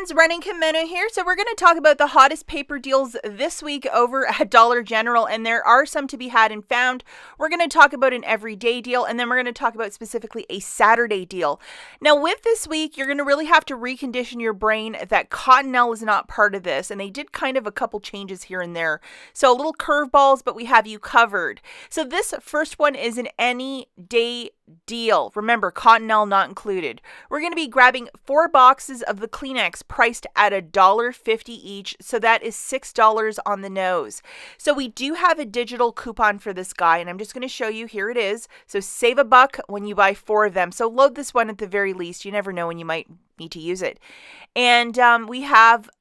friends, Running Kimono here. So we're going to talk about the hottest paper deals this week over at Dollar General, and there are some to be had and found. We're going to talk about an everyday deal, and then we're going to talk about specifically a Saturday deal. Now with this week, you're going to really have to recondition your brain that Cottonelle is not part of this, and they did kind of a couple changes here and there. So a little curveballs, but we have you covered. So this first one is an any day deal. Remember, Cottonelle not included. We're going to be grabbing 4 boxes of the Kleenex priced at $1.50 each, so that is $6 on the nose. So we do have a digital coupon for this guy, and I'm just going to show you. Here it is. So save $1 when you buy 4 of them. So load this one at the very least. You never know when you might need to use it. And we have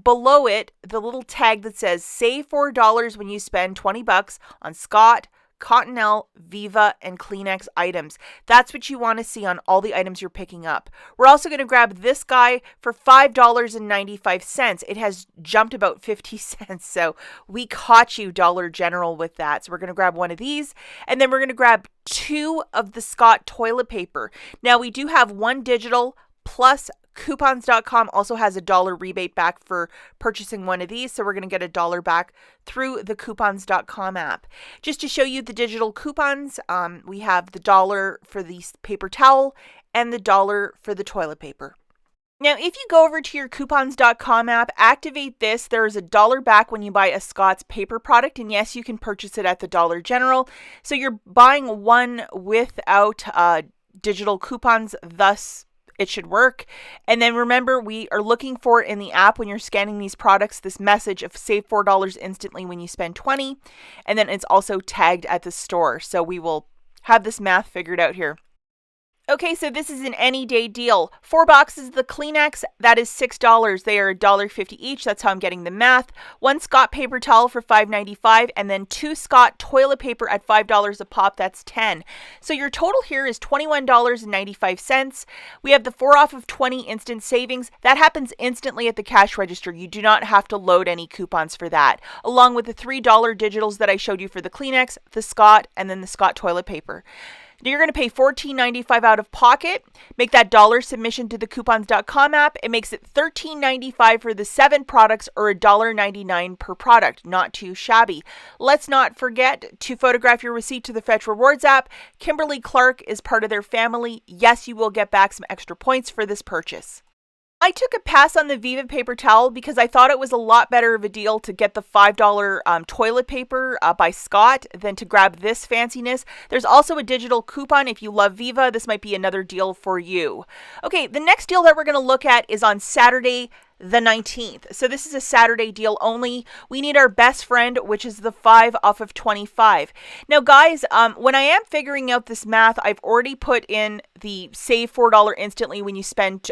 below it the little tag that says save $4 when you spend $20 on Scott, Cottonelle, Viva, and Kleenex items. That's what you want to see on all the items you're picking up. We're also going to grab this guy for $5.95. It has jumped about 50 cents, so we caught you, Dollar General, with that. So we're going to grab one of these, and then we're going to grab 2 of the Scott toilet paper. Now, we do have 1 digital plus Coupons.com also has a $1 rebate back for purchasing one of these, so we're going to get $1 back through the Coupons.com app. Just to show you the digital coupons, we have the $1 for the paper towel and the $1 for the toilet paper. Now, if you go over to your Coupons.com app, activate this. There is $1 back when you buy a Scott's paper product, and yes, you can purchase it at the Dollar General. So you're buying one without digital coupons, thus it should work. And then remember, we are looking for in the app when you're scanning these products, this message of save $4 instantly when you spend $20. And then it's also tagged at the store. So we will have this math figured out here. Okay, so this is an any day deal. 4 boxes of the Kleenex, that is $6. They are $1.50 each. That's how I'm getting the math. 1 Scott paper towel for $5.95, and then 2 Scott toilet paper at $5 a pop. That's $10. So your total here is $21.95. We have the 4 off of 20 instant savings. That happens instantly at the cash register. You do not have to load any coupons for that, along with the $3 digitals that I showed you for the Kleenex, the Scott, and then the Scott toilet paper. You're going to pay $14.95 out of pocket. Make that $1 submission to the Coupons.com app. It makes it $13.95 for the 7 products, or $1.99 per product. Not too shabby. Let's not forget to photograph your receipt to the Fetch Rewards app. Kimberly Clark is part of their family. Yes, you will get back some extra points for this purchase. I took a pass on the Viva paper towel because I thought it was a lot better of a deal to get the $5 toilet paper by Scott than to grab this fanciness. There's also a digital coupon if you love Viva. This might be another deal for you. Okay, the next deal that we're going to look at is on Saturday, the 19th. So this is a Saturday deal only. We need our best friend, which is the 5 off of 25. Now, guys, when I am figuring out this math, I've already put in the save $4 instantly when you spend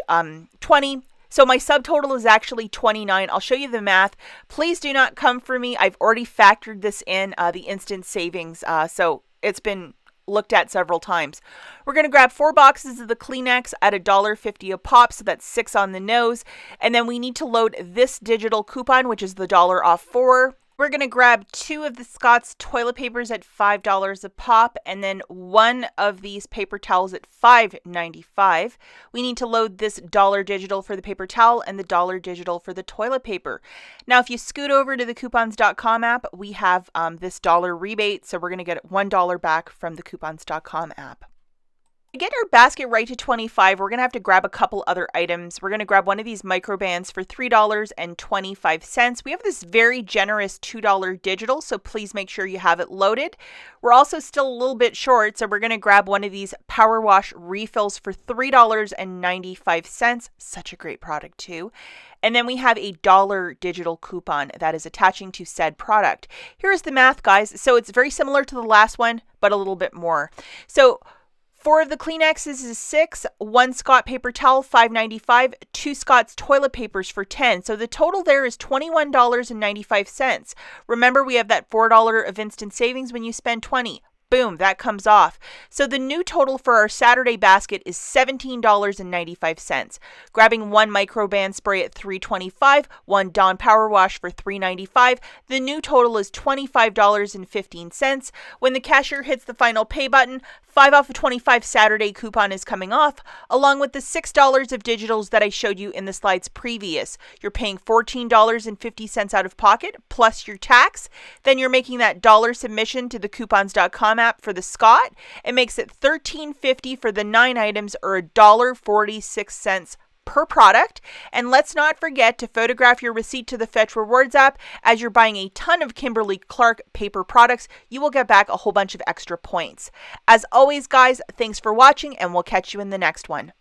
20. So my subtotal is actually 29. I'll show you the math. Please do not come for me. I've already factored this in, the instant savings. So it's been looked at several times. We're going to grab 4 boxes of the Kleenex at $1.50 a pop, so that's $6 on the nose. And then we need to load this digital coupon, which is the $1 off 4. We're going to grab 2 of the Scott's toilet papers at $5 a pop, and then 1 of these paper towels at $5.95. We need to load this $1 digital for the paper towel and the $1 digital for the toilet paper. Now, if you scoot over to the Coupons.com app, we have this $1 rebate, so we're going to get $1 back from the Coupons.com app. To get our basket right to 25, we're going to have to grab a couple other items. We're going to grab one of these microbands for $3.25. We have this very generous $2 digital, so please make sure you have it loaded. We're also still a little bit short, so we're going to grab one of these power wash refills for $3.95. Such a great product too. And then we have a $1 digital coupon that is attaching to said product. Here's the math, guys. So it's very similar to the last one, but a little bit more. So 4 of the Kleenexes is $6, 1 Scott paper towel, $5.95, 2 Scott's toilet papers for $10. So the total there is $21.95. Remember, we have that $4 of instant savings when you spend $20. Boom, that comes off. So the new total for our Saturday basket is $17.95. Grabbing 1 microban spray at $3.25, 1 Dawn Power Wash for $3.95. The new total is $25.15. When the cashier hits the final pay button, 5 off of 25 Saturday coupon is coming off, along with the $6 of digitals that I showed you in the slides previous. You're paying $14.50 out of pocket plus your tax. Then you're making that dollar submission to the coupons.com app for the Scott. It makes it $13.50 for the 9 items, or $1.46 per product. And let's not forget to photograph your receipt to the Fetch Rewards app. As you're buying a ton of Kimberly-Clark paper products, you will get back a whole bunch of extra points. As always, guys, thanks for watching, and we'll catch you in the next one.